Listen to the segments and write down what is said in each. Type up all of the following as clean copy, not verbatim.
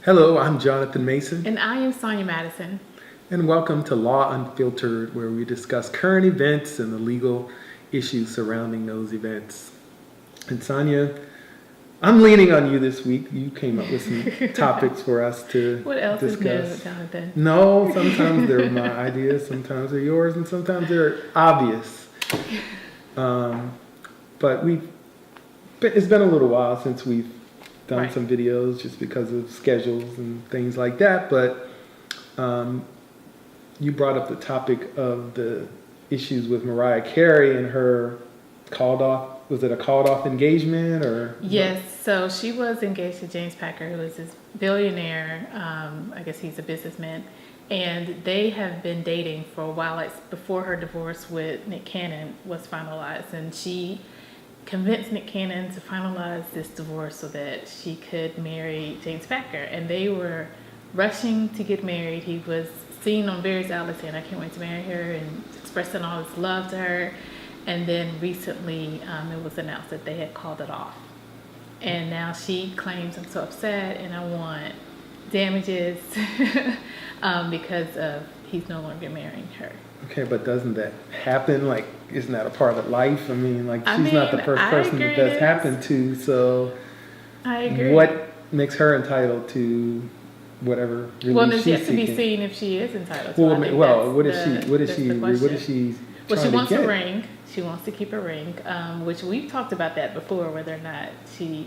Hello, I'm Jonathan Mason, And I am Sonia Madison. and welcome to Law Unfiltered, where we discuss current events and the legal issues surrounding those events. And Sonia, I'm leaning on you this week. You came up with some topics for us to What else discuss. is new, Jonathan? No, sometimes they're my ideas, sometimes they're yours, and sometimes they're obvious. But it's been a little while since we've done Right. some videos just because of schedules and things like that. But you brought up the topic of the issues with Mariah Carey and her called off. Was it a called off engagement or? Yes, so she was engaged to James Packer, who is this billionaire. I guess he's a businessman. And they have been dating for a while, like before her divorce with Nick Cannon was finalized. And she convinced Nick Cannon to finalize this divorce so that she could marry James Packer. And they were rushing to get married. He was seen on various outlets saying, "I can't wait to marry her," and expressing all his love to her. And then recently it was announced that they had called it off. And now she claims, "I'm so upset and I want damages because of he's no longer marrying her." Okay, but doesn't that happen? Like, isn't that a part of life? I mean, like, she's not the first I person that agree. that's happened to. So, I agree. what makes her entitled to whatever relief Well, there's she's yet to be seeking? seen if she is entitled to. Well, I think what is that's she? What is that's she? the What is question. she? Well, she trying to wants get? a ring. She wants to keep a ring, which we've talked about that before, whether or not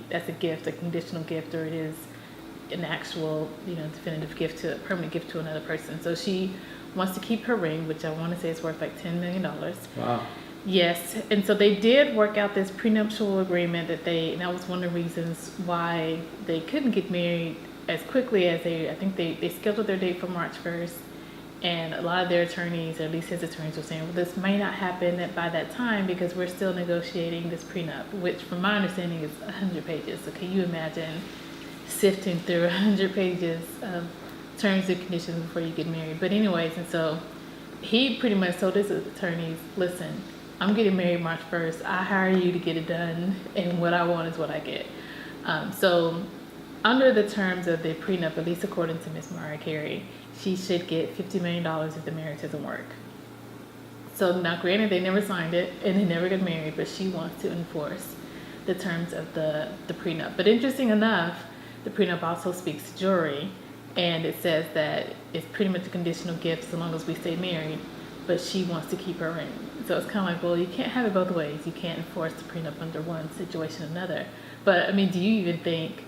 that's a gift, a conditional gift, or it is an actual, definitive gift, to a permanent gift to another person. So she wants to keep her ring, which I want to say is worth like $10 million. Wow. Yes, and so they did work out this prenuptial agreement and that was one of the reasons why they couldn't get married as quickly as I think they scheduled their date for March 1st. And a lot of their attorneys, or at least his attorneys, were saying, well, this may not happen by that time because we're still negotiating this prenup, which from my understanding is 100 pages. So can you imagine sifting through 100 pages of terms and conditions before you get married? But anyways, and so he pretty much told his attorneys, listen, I'm getting married March 1st. I hire you to get it done, and what I want is what I get. So under the terms of the prenup, at least according to Miss Mariah Carey, she should get $50 million if the marriage doesn't work. So now, granted, they never signed it and they never got married, but she wants to enforce the terms of the prenup. But interesting enough, the prenup also speaks to jewelry, and it says that it's pretty much a conditional gift so long as we stay married, but she wants to keep her ring. So it's kind of like, well, you can't have it both ways. You can't enforce the prenup under one situation or another. But I mean, do you even think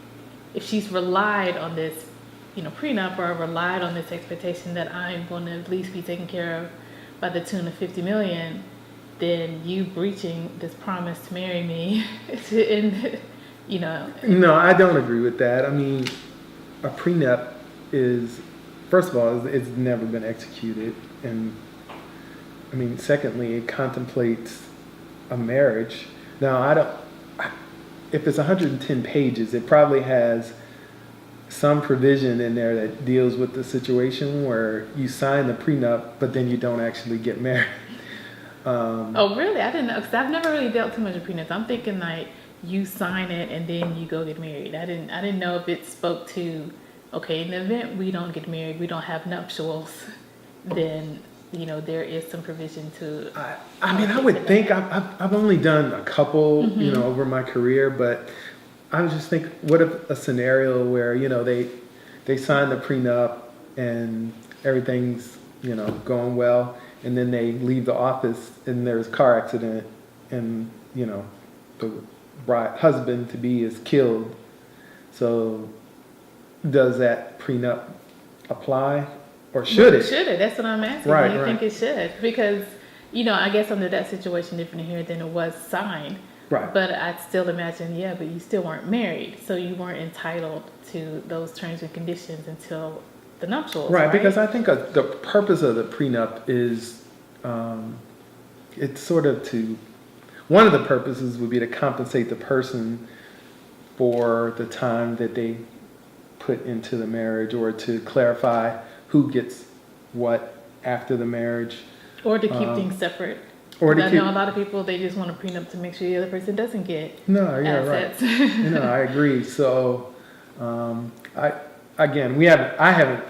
if she's relied on this prenup, or relied on this expectation that I'm going to at least be taken care of by the tune of $50 million, then you breaching this promise to marry me No, I don't agree with that. I mean, a prenup is, first of all, it's never been executed, and I mean, secondly, it contemplates a marriage. Now, if it's 110 pages, it probably has some provision in there that deals with the situation where you sign the prenup, but then you don't actually get married. Oh, really? I didn't know, because I've never really dealt too much with prenups. I'm thinking like you sign it and then you go get married. I didn't know if it spoke to, okay, in the event we don't get married, we don't have nuptials, then there is some provision to. I mean, I would think I've only done a couple, over my career, but I was just thinking, what if a scenario where they sign the prenup and everything's going well, and then they leave the office and there's a car accident, and the husband to be is killed. So does that prenup apply, or should it? Should it? That's what I'm asking. Right, Do you right. think it should? Because I guess under that situation, different here than it was signed. Right. But I'd still imagine, but you still weren't married, so you weren't entitled to those terms and conditions until the nuptials. Right, because I think the purpose of the prenup is, it's sort of one of the purposes would be to compensate the person for the time that they put into the marriage, or to clarify who gets what after the marriage. Or to keep things separate. Or I know a lot of people, they just want a prenup to make sure the other person doesn't get No, yeah, assets. right. I agree. So, again, I haven't,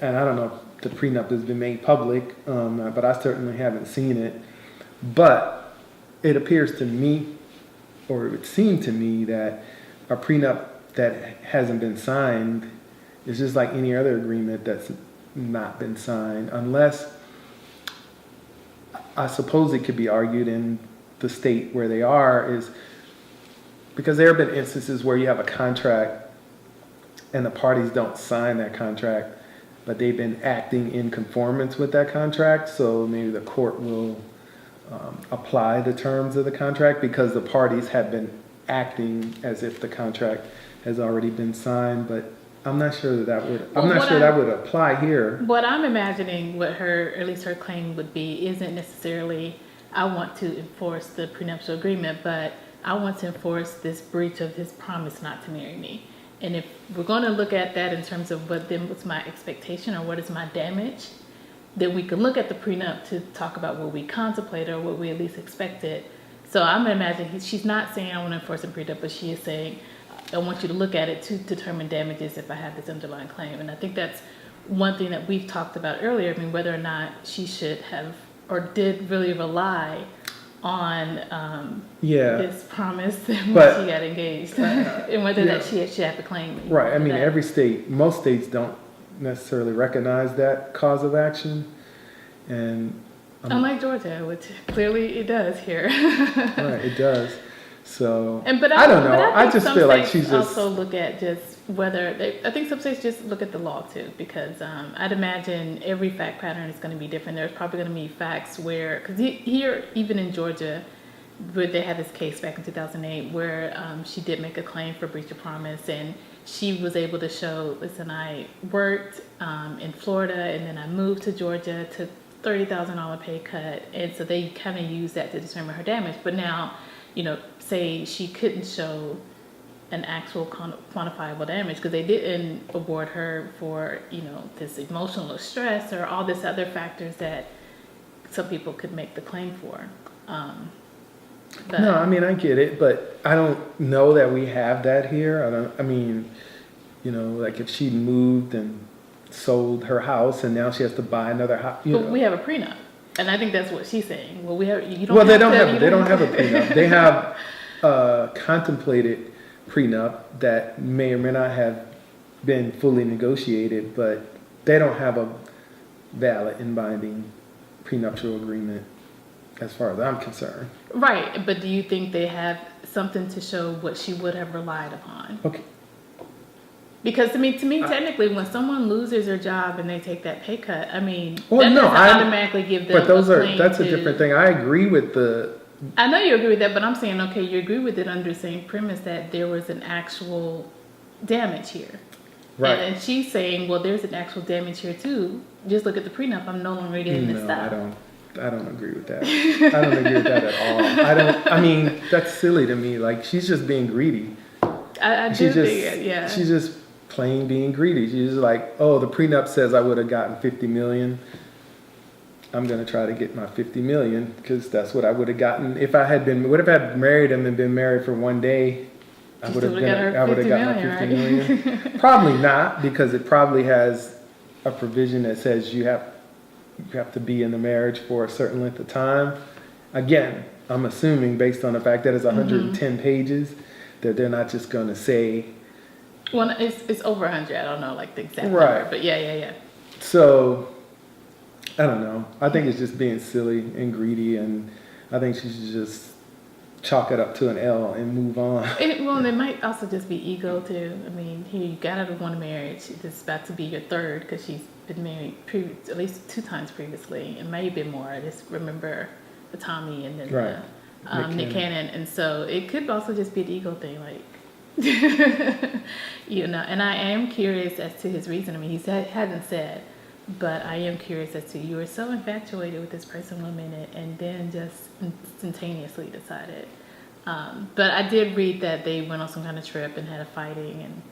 and I don't know if the prenup has been made public, but I certainly haven't seen it. But it appears to me, or it would seem to me, that a prenup that hasn't been signed is just like any other agreement that's not been signed, unless, I suppose it could be argued in the state where they are, is because there have been instances where you have a contract and the parties don't sign that contract, but they've been acting in conformance with that contract, so maybe the court will apply the terms of the contract because the parties have been acting as if the contract has already been signed. But I'm not sure that would apply here. What I'm imagining, what her, at least her claim would be, isn't necessarily, I want to enforce the prenuptial agreement, but I want to enforce this breach of his promise not to marry me. And if we're going to look at that in terms of what's my expectation or what is my damage, then we can look at the prenup to talk about what we contemplate or what we at least expected. So I'm imagining she's not saying I want to enforce a prenup, but she is saying I want you to look at it to determine damages if I have this underlying claim. And I think that's one thing that we've talked about earlier. I mean, whether or not she should have or did really rely on this promise when she got engaged, and whether that she should have a claim. Right. I mean, most states don't necessarily recognize that cause of action, and unlike Georgia, which clearly it does here. Right, it does. So, I don't know. I just feel like she's just also look at just whether I think some states just look at the law too, because I'd imagine every fact pattern is going to be different. There's probably going to be facts where, because here, even in Georgia, where they had this case back in 2008 where she did make a claim for breach of promise, and she was able to show, listen, I worked in Florida and then I moved to Georgia, took $30,000 pay cut, and so they kind of used that to determine her damage. But now, say she couldn't show an actual quantifiable damage because they didn't award her for, this emotional stress or all this other factors that some people could make the claim for. No, I mean, I get it, but I don't know that we have that here. Like if she moved and sold her house and now she has to buy another house. But we have a prenup. And I think that's what she's saying. Well, they don't have a prenup. They have a contemplated prenup that may or may not have been fully negotiated, but they don't have a valid and binding prenuptial agreement as far as I'm concerned. Right, but do you think they have something to show what she would have relied upon? Okay. Because to me, technically, when someone loses their job and they take that pay cut, I mean, automatically give them. But that's a different thing. I agree with I know you agree with that, but I'm saying, okay, you agree with it under the same premise that there was an actual damage here. Right. And she's saying, well, there's an actual damage here too. Just look at the prenup. I'm no longer getting this stuff. I don't agree with that. I don't agree with that at all. I mean, that's silly to me. Like, she's just being greedy. She's just plain being greedy. She's just like, oh, the prenup says I would have gotten $50 million. I'm going to try to get my $50 million because that's what I would have gotten if I had married him and been married for one day. I would have got my $50 million. Probably not, because it probably has a provision that says you have to be in the marriage for a certain length of time. Again, I'm assuming based on the fact that it's 110 pages that they're not just going to say. Well, it's over 100. I don't know like the exact number, but yeah. So, I don't know. I think it's just being silly and greedy, and I think she should just chalk it up to an L and move on. And it might also just be ego too. I mean, here you got out of one marriage. This is about to be your third because she's been married at least 2 times previously. It may have been more. I just remember the Tommy and then Nick Cannon. And so it could also just be an ego thing, like, and I am curious as to his reason. I mean, he hasn't said, but I am curious as to, you were so infatuated with this person 1 minute and then just instantaneously decided. But I did read that they went on some kind of trip and had a fighting, and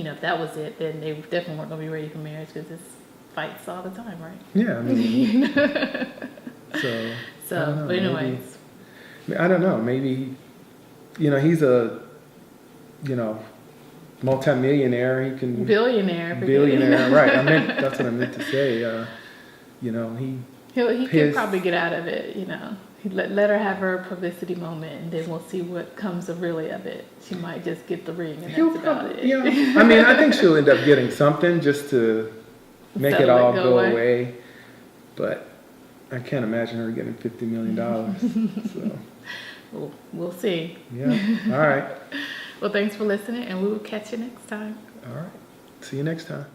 if that was it, then they definitely weren't going to be ready for marriage because it's fights all the time, right? Yeah, I mean, but anyways, I don't know. Maybe he's a multimillionaire. He can Billionaire. billionaire. Right. That's what I meant to say. You know, He his- could probably get out of it, you know. He let her have her publicity moment, and then we'll see what comes of really of it. She might just get the ring, and he'll that's about probably, it. yeah. I mean, I think she'll end up getting something just to make it Settle it, all go go away. away. But I can't imagine her getting $50 million. So, We'll see. yeah. All right. Well, thanks for listening, and we will catch you next time. All right. See you next time.